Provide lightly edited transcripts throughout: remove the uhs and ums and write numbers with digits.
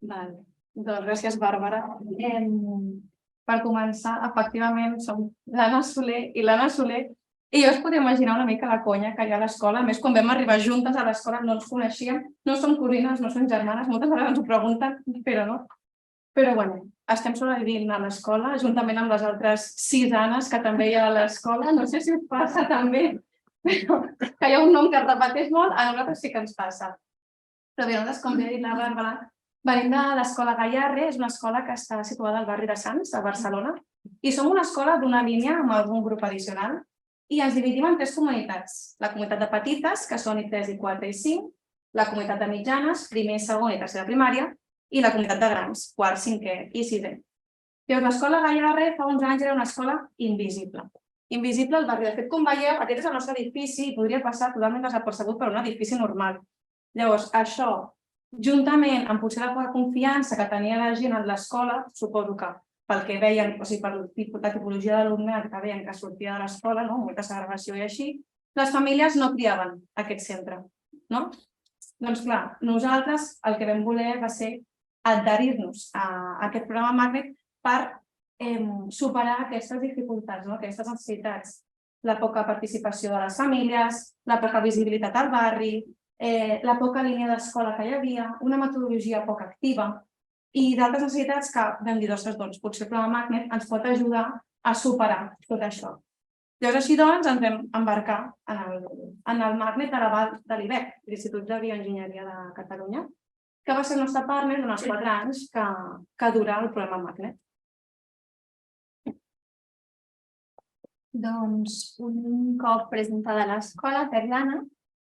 Doncs gràcies, Bàrbara. Per començar, efectivament, som l'Anna Soler i l'Anna Soler. I jo us podria imaginar una mica la conya que hi ha a l'escola. A més, quan vam arribar juntes a l'escola no ens coneixíem. No som cosines, no som germanes. Moltes vegades ens ho pregunten, però no. Però bueno, estem sobrevivint a l'escola, juntament amb les altres 6 Annes que també hi ha a l'escola. No sé si us passa també, però que hi ha un nom que es repeteix molt, a nosaltres sí que ens passa. Però bé, nosaltres, com ja ha dit la Bàrbara, venim de l'escola Gayarre, és una escola que està situada al barri de Sants, a Barcelona, i som una escola d'una línia amb algun grup addicional i ens dividim en 3 comunitats. La comunitat de petites, que són I3, I4 i 5, la comunitat de mitjanes, primer, segon i tercera primària, i la comunitat de grans, quart, cinquè i sisè. L'escola Gayarre fa uns anys era una escola invisible. Invisible al barri. De fet, com veieu, aquest és el nostre edifici i podria passar totalment desapercebut per un edifici normal. Llavors, això, juntament amb potser la poca confiança que tenia la gent en l'escola, suposo que pel que veien, o sigui, per la tipologia d'alumnat que veien que sortia de l'escola, molta segregació i així, les famílies no triaven aquest centre. Doncs clar, nosaltres el que vam voler va ser adherir-nos a aquest programa Magnet per superar aquestes dificultats, aquestes necessitats, la poca participació de les famílies, la poca visibilitat al barri, la poca línia d'escola que hi havia, una metodologia poc activa i d'altres necessitats que vam dir, doncs, potser el programa Magnet ens pot ajudar a superar tot això. Llavors, així doncs, ens vam embarcar en el Magnet de l'aval de l'IBEC, l'Institut de Bioenginyeria de Catalunya, que va ser el nostre partner durant els 4 anys que dura el programa Magnet. Doncs, un cop presentada l'escola per l'Anna,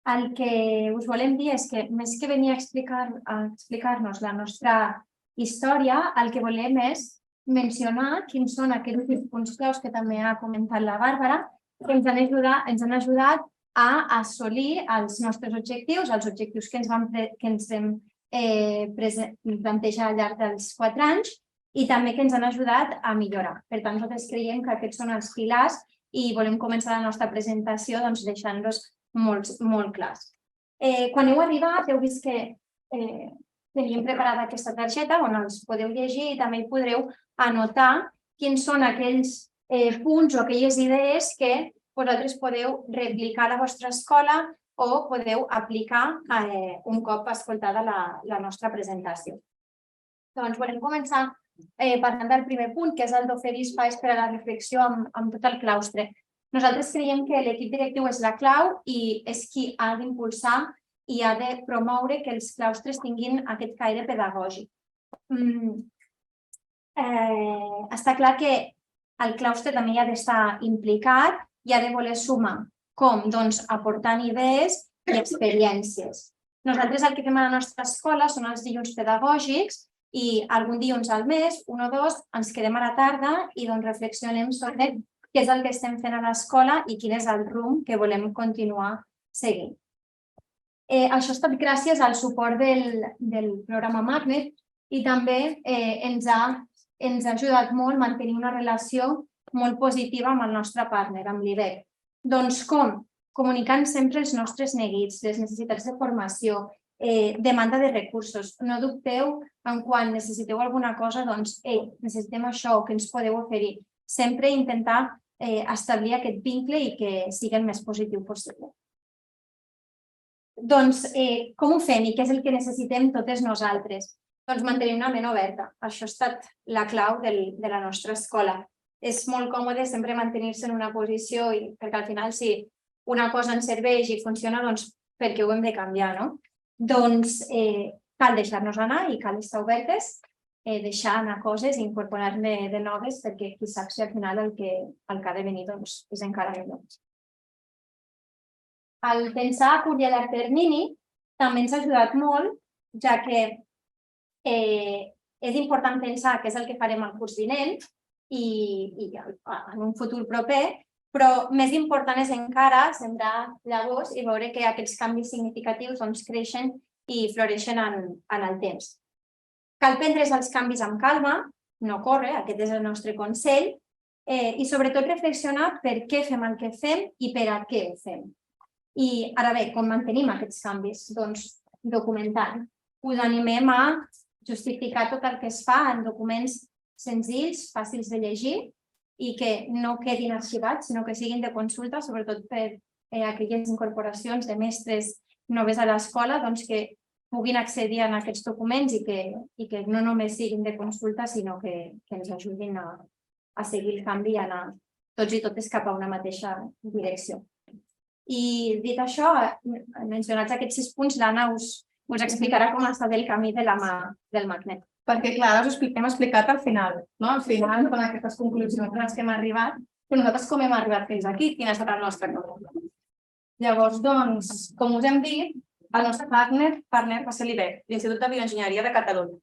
el que us volem dir és que, més que venir a explicar-nos la nostra història, el que volem és mencionar quins són aquells punts claus que també ha comentat la Bàrbara, que ens han ajudat a assolir els nostres objectius, els objectius que ens vam plantejar al llarg dels 4 anys i també que ens han ajudat a millorar. Per tant, nosaltres creiem que aquests són els pilars i volem començar la nostra presentació deixant-los molt clars. Quan heu arribat, heu vist que teníem preparada aquesta targeta on els podeu llegir i també hi podreu anotar quins són aquells punts o aquelles idees que vosaltres podeu replicar a la vostra escola o podeu aplicar un cop escoltada la nostra presentació. Doncs volem començar parlant del primer punt, que és el d'oferir espais per a la reflexió amb tot el claustre. Nosaltres creiem que l'equip directiu és la clau i és qui ha d'impulsar i ha de promoure que els claustres tinguin aquest caire pedagògic. Està clar que el claustre també hi ha d'estar implicat i ha de voler sumar. Com? Doncs aportant idees i experiències. Nosaltres el que fem a la nostra escola són els dilluns pedagògics i algun dilluns al mes, 1 o 2, ens quedem a la tarda i reflexionem sobre què és el que estem fent a l'escola i quin és el rumb que volem continuar seguint. Això ha estat gràcies al suport del programa Magnet i també ens ha ajudat molt a mantenir una relació molt positiva amb el nostre partner, amb l'IBEC. Doncs com? Comunicant sempre els nostres neguits, les necessitats de formació, demanda de recursos. No dubteu en quan necessiteu alguna cosa, doncs, necessitem això, que ens podeu oferir. Sempre intentar establir aquest vincle i que sigui el més positiu possible. Doncs, com ho fem i què és el que necessitem totes nosaltres? Doncs mantenir una ment oberta. Això ha estat la clau de la nostra escola. És molt còmode sempre mantenir-se en una posició perquè al final si una cosa ens serveix i funciona, doncs perquè ho hem de canviar, no? Doncs cal deixar-nos anar i cal estar obertes, deixar anar coses i incorporar-ne de noves perquè qui sap si al final el que ha de venir és encara millor. El pensar a curt i a llarg termini també ens ha ajudat molt, ja que és important pensar què és el que farem el curs vinent i en un futur proper, però més important és encara sembrar llavors i veure que aquests canvis significatius creixen i floreixen en el temps. Cal prendre's els canvis amb calma, no córrer, aquest és el nostre consell, i sobretot reflexionar per què fem el que fem i per a què ho fem. I ara bé, com mantenim aquests canvis? Doncs documentant. Us animem a justificar tot el que es fa en documents senzills, fàcils de llegir i que no quedin arxivats, sinó que siguin de consulta, sobretot per aquelles incorporacions de mestres noves a l'escola, doncs que puguin accedir a aquests documents i que no només siguin de consulta, sinó que ens ajudin a seguir el canvi i anar tots i totes cap a una mateixa direcció. I dit això, mencionats aquests 6 punts, l'Anna us explicarà com ha estat el camí de la mà del magnet. Perquè, clar, ara us hem explicat al final, no? Al final, amb aquestes conclusions a les que hem arribat, però nosaltres com hem arribat fins aquí, quin ha estat el nostre camí. Llavors, doncs, com us hem dit, el nostre partner va ser l'IBEC, l'Institut de Bioenginyeria de Catalunya.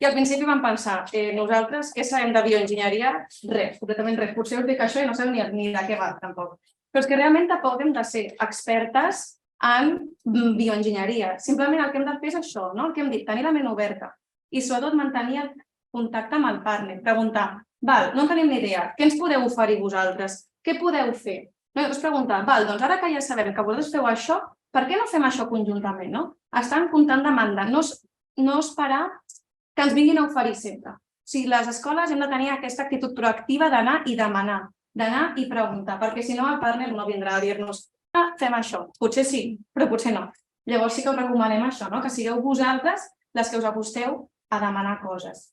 I al principi vam pensar, nosaltres què sabem de bioenginyeria? Res, completament res. Potser us dic això i no sabem ni de què va, tampoc. Però és que realment tampoc hem de ser expertes en bioenginyeria. Simplement el que hem de fer és això, no? El que hem dit, tenir la ment oberta i sobretot mantenir el contacte amb el partner, preguntar, no en tenim ni idea, què ens podeu oferir vosaltres? Què podeu fer? No, i llavors preguntar, doncs ara que ja sabem que vosaltres feu això, per què no fem això conjuntament? Estar en constant demanda, no esperar que ens vinguin a oferir sempre. O sigui, les escoles hem de tenir aquesta actitud proactiva d'anar i demanar, d'anar i preguntar, perquè si no el partner no vindrà a dir-nos fem això. Potser sí, però potser no. Llavors sí que us recomanem això, que sigueu vosaltres les que us acosteu a demanar coses.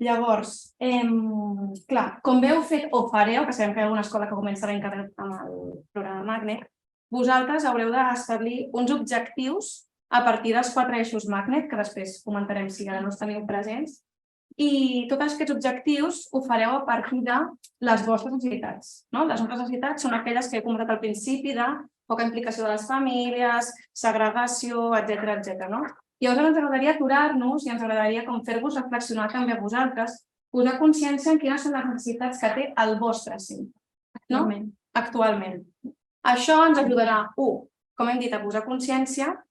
Llavors, clar, com bé heu fet o fareu, que sabem que hi ha alguna escola que comença l'any que ve amb el programa Magnet, vosaltres haureu d'establir uns objectius a partir dels 4 eixos Magnet, que després comentarem si ara no els teniu presents, i tots aquests objectius ho fareu a partir de les vostres necessitats. Les nostres necessitats són aquelles que he comentat al principi de poca implicació de les famílies, segregació, etc. Llavors ens agradaria aturar-nos i ens agradaria fer-vos reflexionar també a vosaltres, posar consciència en quines són les necessitats que té el vostre centre actualment. Això ens ajudarà, 1, com hem dit, a posar consciència,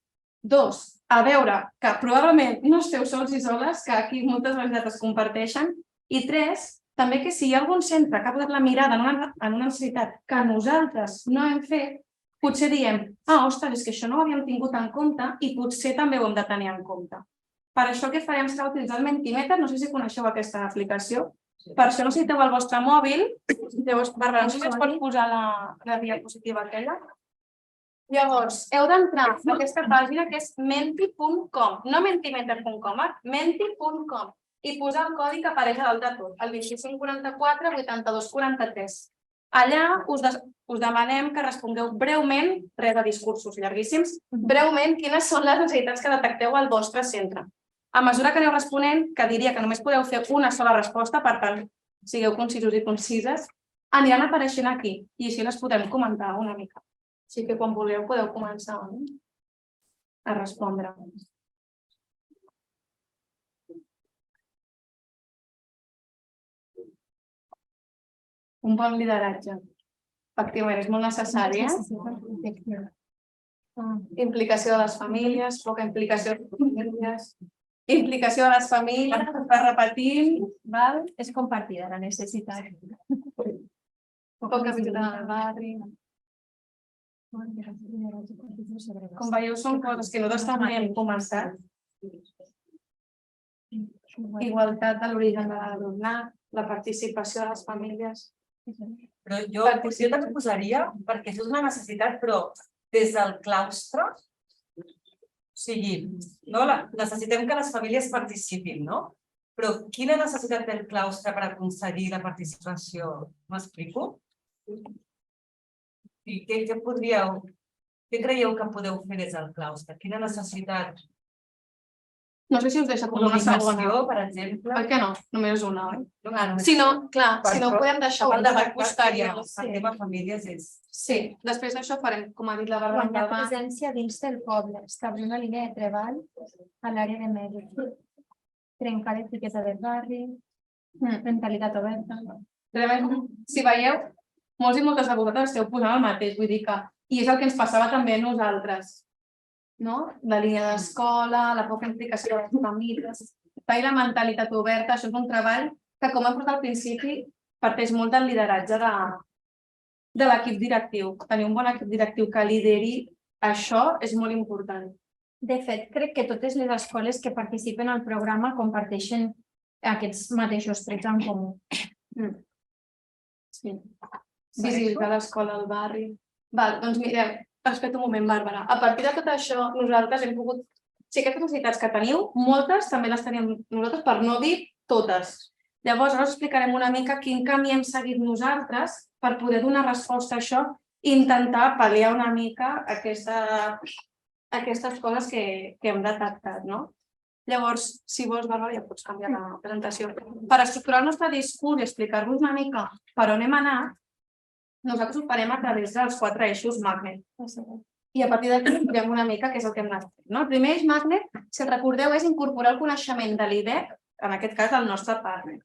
2, a veure que probablement no esteu sols i soles, que aquí moltes vegades es comparteixen, i 3, també que si hi ha algun centre que ha posat la mirada en una necessitat que nosaltres no hem fet, potser diem, ostres, és que això no ho havíem tingut en compte i potser també ho hem de tenir en compte. Per això el que farem serà utilitzar el Mentimeter, no sé si coneixeu aquesta aplicació, per això necessiteu el vostre mòbil, llavors, Bàrbara, no sé si ens pots posar la diapositiva aquella. Llavors, heu d'entrar a aquesta pàgina que és menti.com, no mentimeter.com, menti.com, i posar el codi que apareix a dalt de tot, el 2544 82 43. Allà us demanem que respongueu breument, res de discursos llarguíssims, breument quines són les necessitats que detecteu al vostre centre. A mesura que aneu responent, que diria que només podeu fer una sola resposta, per tant, sigueu concisos i concises, aniran apareixent aquí i així les podem comentar una mica. Així que quan vulgueu podeu començar a respondre. Un bon lideratge. Efectivament, és molt necessari. Implicació de les famílies, poca implicació de les famílies. Implicació de les famílies, per repetir, és compartida la necessitat. Poca visita al barri. Com veieu, són coses que nosaltres també hem començat. Igualtat de l'origen de l'alumnat, la participació de les famílies. Però jo també posaria, perquè això és una necessitat, però des del claustre, o sigui, necessitem que les famílies participin, no? Però quina necessitat té el claustre per aconseguir la participació? M'explico? I què creieu que podeu fer des del claustre? Quina necessitat? No sé si us deixa posar una segona. Comunicació, per exemple. Per què no? Només una, oi? Si no, ho podem deixar pel debat posterior. El tema famílies és... Sí, després d'això farem, com ha dit la Bàrbara. Guanyar presència dins del poble, establir una línia de treball a l'àrea de medi. Trencar l'etiqueta del barri, mentalitat oberta. Si veieu, molts i moltes de vosaltres esteu posant el mateix, vull dir que... I és el que ens passava també a nosaltres. La línia d'escola, la poca implicació de les famílies, i la mentalitat oberta, això és un treball que, com hem posat al principi, parteix molt del lideratge de l'equip directiu. Tenir un bon equip directiu que lideri això és molt important. De fet, crec que totes les escoles que participen al programa comparteixen aquests mateixos trets en comú. Sí, visibilitzar l'escola al barri. Doncs mireu, espera un moment, Bàrbara. A partir de tot això, nosaltres hem pogut... Si aquestes necessitats que teniu, moltes també les tenim nosaltres, per no dir totes. Llavors, ara us explicarem una mica quin camí hem seguit nosaltres per poder donar resposta a això i intentar pal·liar una mica aquestes coses que hem detectat, no? Llavors, si vols, Bàrbara, ja pots canviar la presentació. Per estructurar el nostre discurs i explicar-vos una mica per on hem anat, nosaltres ho farem a través dels 4 eixos magnet. I a partir d'aquí veurem una mica què és el que hem anat fent. El primer eix magnet, si el recordeu, és incorporar el coneixement de l'IDEC, en aquest cas del nostre partner.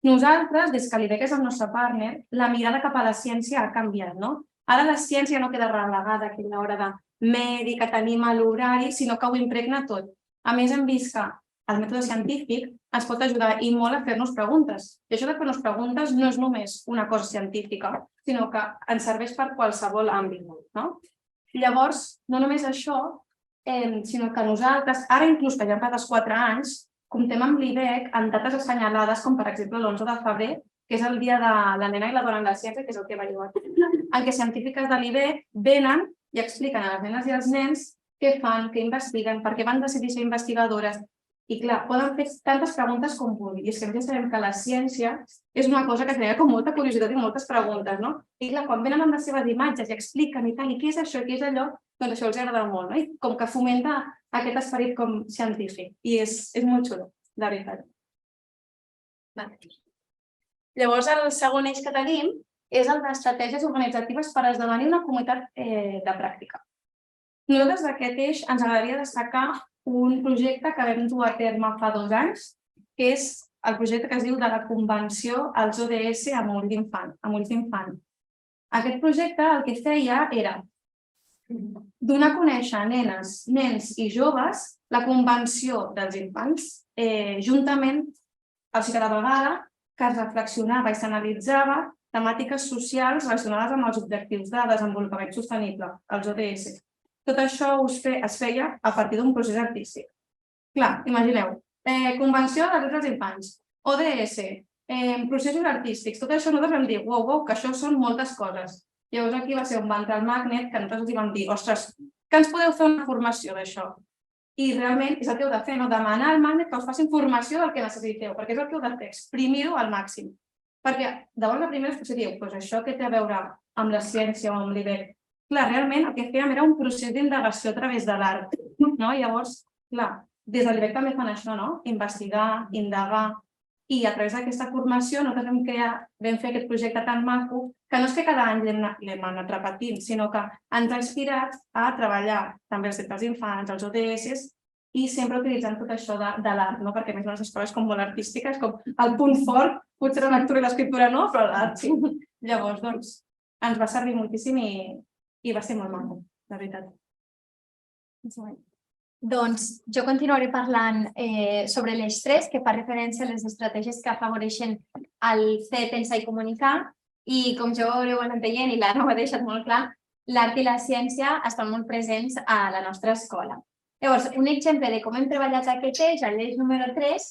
Nosaltres, des que l'IDEC és el nostre partner, la mirada cap a la ciència ha canviat, no? Ara la ciència no queda relegada a aquella hora de medi que tenim a l'horari, sinó que ho impregna tot. A més, hem vist que el mètode científic ens pot ajudar i molt a fer-nos preguntes. I això de fer-nos preguntes no és només una cosa científica, sinó que ens serveix per qualsevol àmbit, no? Llavors, no només això, sinó que nosaltres, ara inclús que ja han passat els 4 anys, comptem amb l'IDEC en dates assenyalades, com per exemple l'11 de febrer, que és el dia de la nena i la dona en la ciència, que és el que veieu aquí, en què científiques de l'IDEC venen i expliquen a les nenes i als nens què fan, què investiguen, per què van decidir ser investigadores. I clar, poden fer tantes preguntes com vulguin. I és que ja sabem que la ciència és una cosa que genera com molta curiositat i moltes preguntes, no? I clar, quan venen amb les seves imatges i expliquen i tal, i què és això, què és allò, doncs això els agrada molt, no? I com que fomenta aquest esperit com científic. I és molt xulo, de veritat. Llavors, el segon eix que tenim és el d'estratègies organitzatives per esdevenir una comunitat de pràctica. Nosaltres d'aquest eix ens agradaria destacar un projecte que vam dur a terme fa 2 anys, que és el projecte que es diu de la Convenció als ODS a Molls d'Infant. Aquest projecte el que feia era donar a conèixer a nenes, nens i joves la Convenció dels Infants, juntament al cada vegada que es reflexionava i s'analitzava temàtiques socials relacionades amb els objectius de desenvolupament sostenible, els ODS. Tot això es feia a partir d'un procés artístic. Clar, imagineu, Convenció dels Drets dels Infants, ODS, processos artístics, tot això nosaltres vam dir, uau, que això són moltes coses. Llavors aquí va ser on va entrar el magnet, que nosaltres els vam dir, ostres, que ens podeu fer una formació d'això? I realment és el que heu de fer, no? Demanar al magnet que us faci informació del que necessiteu, perquè és el que heu de fer, exprimir-ho al màxim. Perquè de bona primera potser diu, doncs això què té a veure amb la ciència o amb l'IDEC? Clar, realment el que fèiem era un procés d'indagació a través de l'art, no? Llavors, clar, des de l'IDEC també fan això, no? Investigar, indagar, i a través d'aquesta formació nosaltres vam fer aquest projecte tan maco que no és que cada any l'hem anat repetint, sinó que ens ha inspirat a treballar també els drets dels infants, els ODS, i sempre utilitzant tot això de l'art, no? Perquè a més les escoles com molt artístiques, com el punt fort, potser la lectura i l'escriptura no, però l'art sí. Llavors, doncs, ens va servir moltíssim i va ser molt maco, de veritat. Doncs jo continuaré parlant sobre l'eix 3, que fa referència a les estratègies que afavoreixen el fer, pensar i comunicar. I com ja ho haureu anat veient i l'Anna ho ha deixat molt clar, l'art i la ciència estan molt presents a la nostra escola. Llavors, un exemple de com hem treballat aquest eix, l'eix número 3,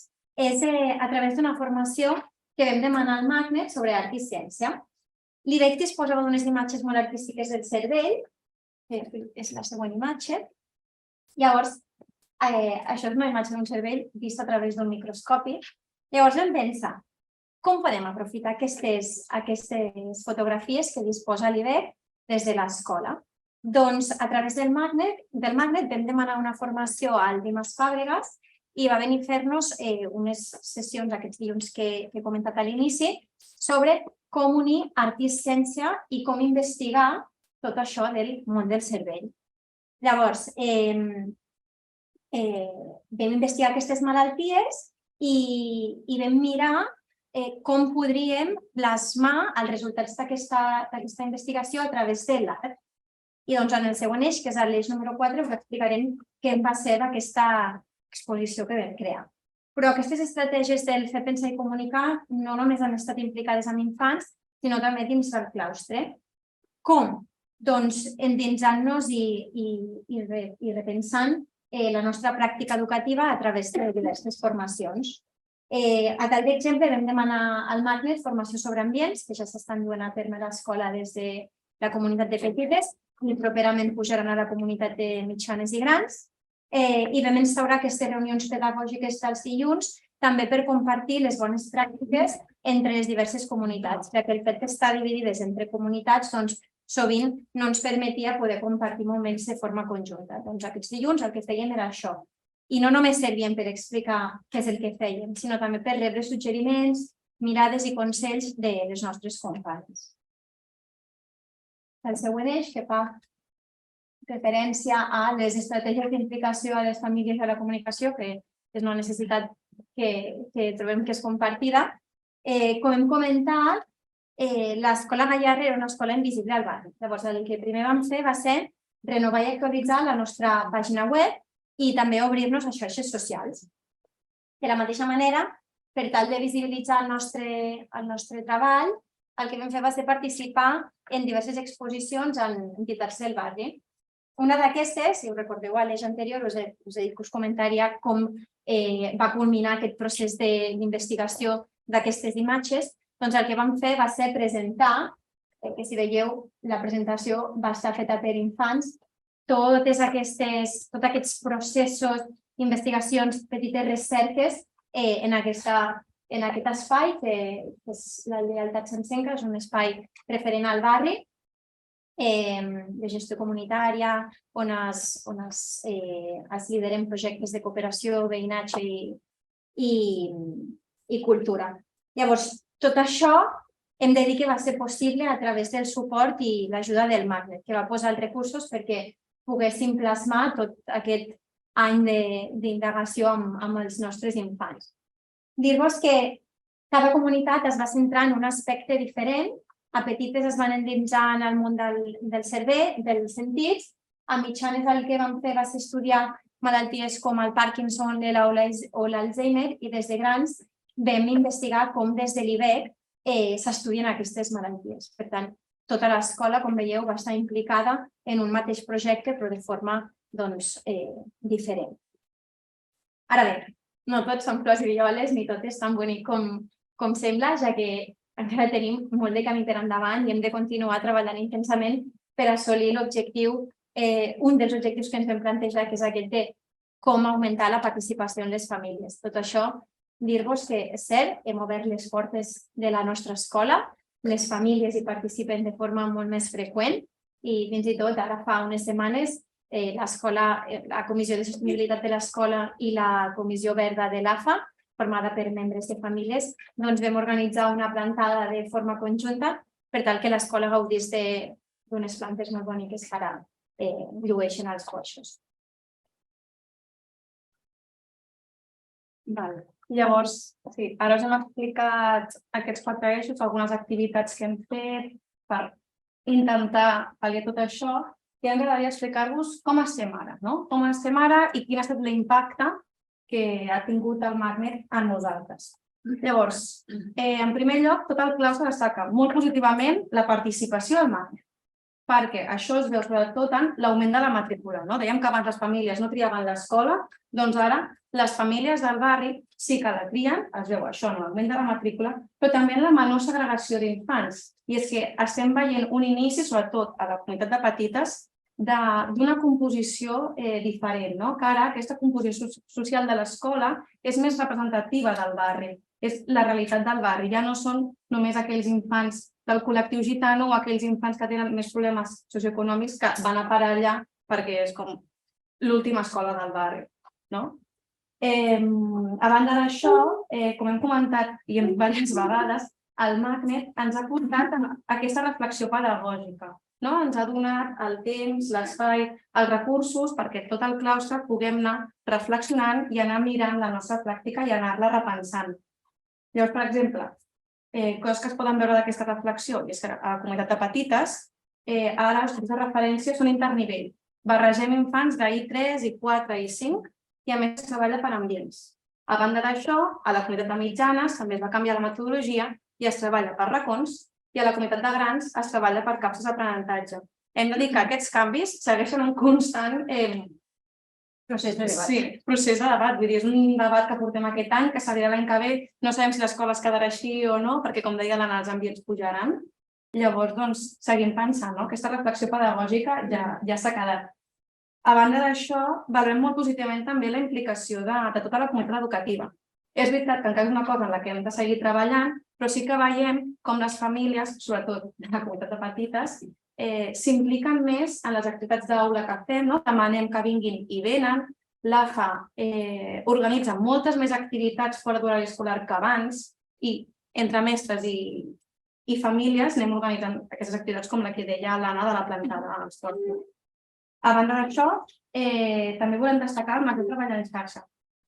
és a través d'una formació que vam demanar al magnet sobre art i ciència. L'IDEC disposava d'unes imatges molt artístiques del cervell, que és la següent imatge. Llavors, això és una imatge d'un cervell vista a través d'un microscopi. Llavors vam pensar, com podem aprofitar aquestes fotografies que disposa l'IDEC des de l'escola? Doncs a través del magnet vam demanar una formació al Dimas Fàbregas i va venir a fer-nos unes sessions aquests dilluns que he comentat a l'inici sobre com unir art i ciència i com investigar tot això del món del cervell. Llavors, vam investigar aquestes malalties i vam mirar com podríem plasmar els resultats d'aquesta investigació a través de l'art. I doncs en el següent eix, que és l'eix número 4, us explicarem què va ser d'aquesta exposició que vam crear. Però aquestes estratègies del fer, pensar i comunicar no només han estat implicades amb infants, sinó també dins del claustre. Com? Doncs endinsant-nos i repensant la nostra pràctica educativa a través de diverses formacions. A tall d'exemple, vam demanar al Magnet formació sobre ambients, que ja s'estan duent a terme a l'escola des de la comunitat de petites i properament pujaran a la comunitat de mitjanes i grans. I vam instaurar aquestes reunions pedagògiques dels dilluns també per compartir les bones pràctiques entre les diverses comunitats, perquè el fet d'estar dividides entre comunitats sovint no ens permetia poder compartir moments de forma conjunta. Doncs aquests dilluns el que fèiem era això. I no només servien per explicar què és el que fèiem, sinó també per rebre suggeriments, mirades i consells de les nostres companyes. El següent eix que fa referència a les estratègies d'implicació a les famílies de la comunicació, que és una necessitat que trobem que és compartida. Com hem comentat, l'escola Gayarre era una escola invisible al barri. Llavors, el que primer vam fer va ser renovar i actualitzar la nostra pàgina web i també obrir-nos a xarxes socials. De la mateixa manera, per tal de visibilitzar el nostre treball, el que vam fer va ser participar en diverses exposicions en entitats del barri. Una d'aquestes, si us recordeu a l'eix anterior, us he dit que us comentaria com va culminar aquest procés d'investigació d'aquestes imatges. Doncs el que vam fer va ser presentar, que si veieu la presentació va estar feta per infants, tots aquests processos, investigacions, petites recerques en aquest espai, que és la Lleialtat s'encenca, és un espai referent al barri, de gestió comunitària, on es lideren projectes de cooperació, veïnatge i cultura. Llavors, tot això hem de dir que va ser possible a través del suport i l'ajuda del Magnet, que va posar els recursos perquè poguéssim plasmar tot aquest any d'indagació amb els nostres infants. Dir-vos que cada comunitat es va centrar en un aspecte diferent. A petites es van endinsar en el món del cervell, dels sentits. A mitjanes el que vam fer va ser estudiar malalties com el Parkinson o l'Alzheimer i des de grans vam investigar com des de l'IBEC s'estudien aquestes malalties. Per tant, tota l'escola, com veieu, va estar implicada en un mateix projecte però de forma diferent. Ara bé, no tots són flors i violes ni tot és tan bonic com sembla, ja que encara tenim molt de camí per endavant i hem de continuar treballant intensament per assolir l'objectiu, un dels objectius que ens vam plantejar, que és aquest de com augmentar la participació en les famílies. Tot això, dir-vos que és cert, hem obert les portes de la nostra escola, les famílies hi participen de forma molt més freqüent i fins i tot ara fa unes setmanes la Comissió de Sostenibilitat de l'Escola i la Comissió Verda de l'AFA, formada per membres de famílies, doncs vam organitzar una plantada de forma conjunta per tal que l'escola gaudís d'unes plantes molt boniques que ara llueixen als coixos. Llavors, ara us hem explicat aquests 4 eixos, algunes activitats que hem fet per intentar pal·liar tot això i ens agradaria explicar-vos com estem ara, com estem ara i quin ha estat l'impacte que ha tingut el Magnet en nosaltres. Llavors, en primer lloc, tot el claustre destaca molt positivament la participació al Magnet, perquè això es veu sobretot en l'augment de la matrícula. Dèiem que abans les famílies no triaven l'escola, doncs ara les famílies del barri sí que la trien, es veu això en l'augment de la matrícula, però també en la menor segregació d'infants. I és que estem veient un inici, sobretot a la comunitat de petites, d'una composició diferent, que ara aquesta composició social de l'escola és més representativa del barri, és la realitat del barri, ja no són només aquells infants del col·lectiu gitano o aquells infants que tenen més problemes socioeconòmics que van a parar allà perquè és com l'última escola del barri. A banda d'això, com hem comentat i hem dit diverses vegades, el Magnet ens ha portat a aquesta reflexió pedagògica. Ens ha donat el temps, l'espai, els recursos perquè tot el claustre puguem anar reflexionant i anar mirant la nostra pràctica i anar-la repensant. Llavors, per exemple, coses que es poden veure d'aquesta reflexió, i és que a la comunitat de petites, ara els grups de referència són internivell. Barregem infants d'I3, I4 i I5 i a més es treballa per ambients. A banda d'això, a la comunitat de mitjanes també es va canviar la metodologia i es treballa per racons i a la comunitat de grans es treballa per capses d'aprenentatge. Hem de dir que aquests canvis segueixen un constant Procés de debat. Sí, procés de debat. Vull dir, és un debat que portem aquest any, que s'abrà l'any que ve. No sabem si l'escola es quedarà així o no, perquè, com deia l'Anna, els ambients pujaran. Llavors, doncs, seguim pensant, no? Aquesta reflexió pedagògica ja s'ha quedat. A banda d'això, valorem molt positivament també la implicació de tota la comunitat educativa. És veritat que encara és una cosa en la que hem de seguir treballant, però sí que veiem com les famílies, sobretot de la comunitat de petites, s'impliquen més en les activitats d'aula que fem, no? Demanem que vinguin i venen. L'AFA organitza moltes més activitats fora d'horari escolar que abans i entre mestres i famílies anem organitzant aquestes activitats com la que deia l'Anna de la plantada als torns. A banda d'això, també volem destacar el major treball en xarxa.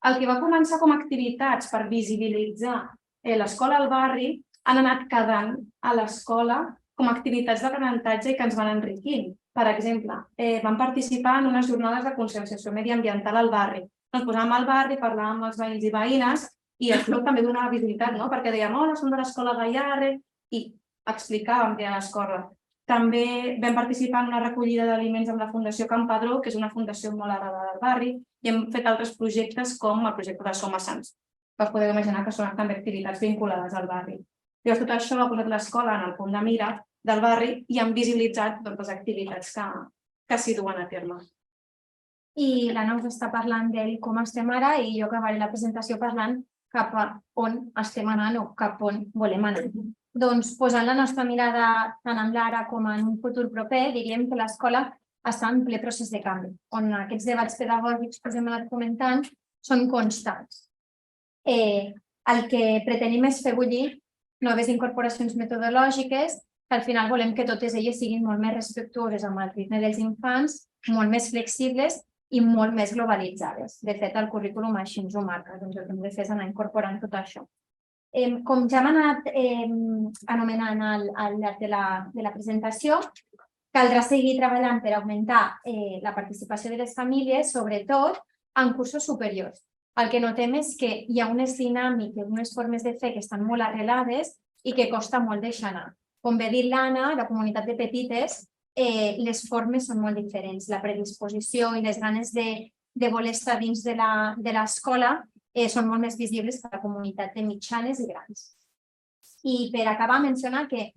El que va començar com a activitats per visibilitzar l'escola al barri han anat quedant a l'escola com a activitats d'aprenentatge i que ens van enriquint. Per exemple, vam participar en unes jornades de conscienciació mediambiental al barri. Ens posàvem al barri, parlàvem amb els veïns i veïnes i això també donava visibilitat, no? Perquè dèiem, hola, som de l'escola Gaiarre i explicàvem què era l'escola. També vam participar en una recollida d'aliments amb la Fundació Can Padró, que és una fundació molt arrelada del barri, i hem fet altres projectes com el projecte de Som a Sants, que us podeu imaginar que són també activitats vinculades al barri. Llavors, tot això ha posat l'escola en el punt de mira del barri i han visibilitzat les activitats que s'hi duen a terme. I l'Anna us està parlant del com estem ara i jo acabaré la presentació parlant cap a on estem anant o cap on volem anar. Doncs posant la nostra mirada tant en l'ara com en un futur proper, diríem que l'escola està en ple procés de canvi, on aquests debats pedagògics que us hem anat comentant són constants. El que pretenim és fer bullir noves incorporacions metodològiques, que al final volem que totes elles siguin molt més respectuoses amb el ritme dels infants, molt més flexibles i molt més globalitzades. De fet, el currículum així ens ho marca, doncs el que hem de fer és anar incorporant tot això. Com ja hem anat anomenant al llarg de la presentació, caldrà seguir treballant per augmentar la participació de les famílies, sobretot en cursos superiors. El que notem és que hi ha unes dinàmiques, unes formes de fer que estan molt arrelades i que costa molt deixar anar. Com bé dit l'Anna, la comunitat de petites, les formes són molt diferents. La predisposició i les ganes de voler estar dins de l'escola són molt més visibles que la comunitat de mitjanes i grans. I per acabar, mencionar que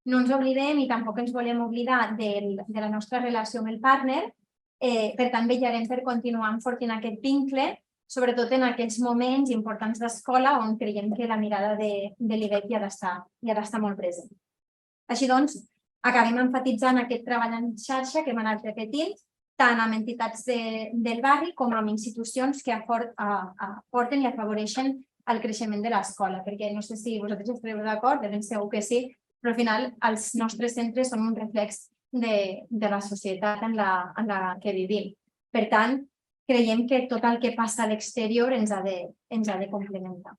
no ens oblidem i tampoc ens volem oblidar de la nostra relació amb el partner, per tant vetllarem per continuar enfortint aquest vincle, sobretot en aquells moments importants d'escola on creiem que la mirada de l'IBEC hi ha d'estar molt present. Així doncs, acabem emfatitzant aquest treball en xarxa que hem anat repetint, tant amb entitats del barri com amb institucions que aporten i afavoreixen el creixement de l'escola, perquè no sé si vosaltres estareu d'acord, de ben segur que sí, però al final els nostres centres són un reflex de la societat en la que vivim. Per tant, creiem que tot el que passa a l'exterior ens ha de complementar.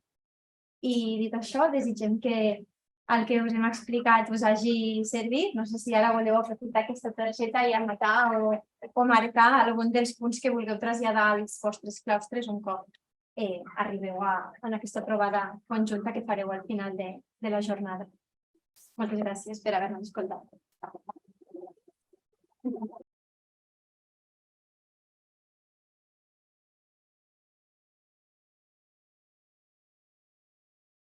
I dit això, desitgem que el que us hem explicat us hagi servit. No sé si ara voleu aprofitar aquesta targeta i anotar o marcar algun dels punts que vulgueu traslladar als vostres claustres un cop arribeu a aquesta trobada conjunta que fareu al final de la jornada. Moltes gràcies per haver-nos escoltat.